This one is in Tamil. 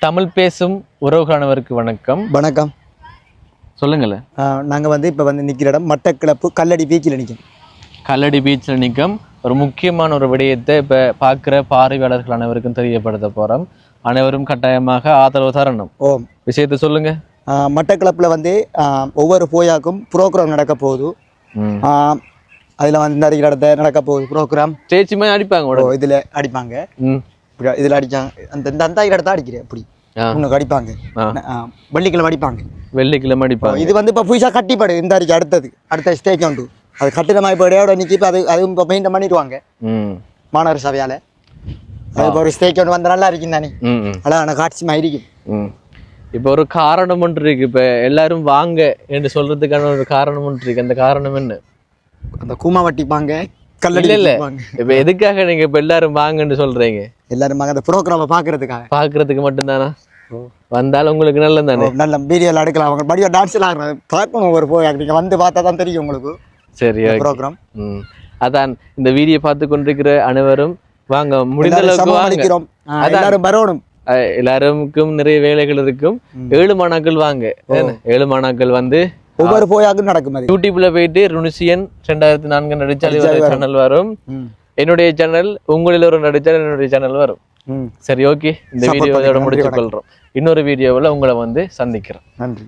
தமிழ் பேசும் உறவுகானவருக்கு வணக்கம். வணக்கம். சொல்லுங்களேன். நாங்கள் இப்போ நிற்கிற இடம் மட்டக்களப்பு கல்லடி பீச்சில் நிற்கும். கல்லடி பீச்சில் நிற்கும். ஒரு முக்கியமான ஒரு விடயத்தை இப்போ பார்க்குற பார்வையாளர்கள் அனைவருக்கும் தெரியப்படுத்த போகிறோம். அனைவரும் கட்டாயமாக ஆதரவு தரணும். விஷயத்தை சொல்லுங்க. மட்டக்களப்பில் ஒவ்வொரு போயாக்கும் ப்ரோக்ராம் நடக்க போகுது. அதில் நிறைய இடத்த நடக்க போகுது ப்ரோக்ராம். ஸ்டேஜ் மாதிரி அடிப்பாங்க. இதில் அடிப்பாங்க. இதில் அடிச்சாங்க. அந்த இடத்த அடிக்கிறேன் அப்படி உனக்கு அடிப்பாங்க. வெள்ளிக்கிழமை அடிப்பாங்க. இது இப்போ புதுசாக கட்டிப்பாடு இந்த அடிக்கு அடுத்த ஸ்டேஜ் உண்டு. அது கட்டிடமா இப்போ இடையோட நிற்கி இப்போ அதுவும் இப்போ மெயின்டைன் பண்ணிடுவாங்க மாநகர சபையால். அது இப்போ ஒரு ஸ்டேஜ் ஒன்று வந்து நல்லா இருக்கும் தானே, அழகான காட்சிமா இருக்கும். இப்போ ஒரு காரணம் ஒன்று இருக்கு. இப்போ எல்லாரும் வாங்க என்று சொல்றதுக்கான ஒரு காரணம் ஒன்று இருக்கு. அந்த காரணம் என்ன? அந்த கூமா வட்டிப்பாங்க, கல்லடி இல்ல. இப்ப எதுக்காக நீங்க இப்ப எல்லாரும் வாங்கன்னு சொல்றீங்க? எல்லாரும் வாங்க அந்த ப்ரோக்ராம பாக்குறதுக்கு மட்டும்தானா? வந்தாலும் உங்களுக்கு நல்லது தானே. நல்ல வீடியோல எடுக்கலாம். அவங்க படியா டான்ஸ் எல்லாம் பார்க்கணும். ஒரு போய் நீங்க வந்து பார்த்தா தான் தெரியும் உங்களுக்கு. சரி, ப்ரோக்ராம். அதான் இந்த வீடியோ பார்த்து கொண்டிருக்கிற அனைவரும் வாங்க, முடிந்த அளவுக்கு வாங்க. எல்லாரும் வரணும். எல்லாருக்கும் நிறைய வேலைகள் இருக்கும். 7 மாணாக்கள் வாங்க. 7 மாணாக்கள் ஒவ்வொரு போயாக்கும் நடக்கும். யூடியூப்ல போயிட்டு ருனிசியன் 2004 நடிச்சாலே சேனல் வரும். என்னுடைய சேனல் உங்களில் ஒரு நடிச்சால் என்னுடைய சேனல் வரும். சரி, ஓகே. இந்த வீடியோ இதோட முடிச்சு கொள்றோம். இன்னொரு வீடியோவில் உங்களை சந்திக்கிறேன். நன்றி.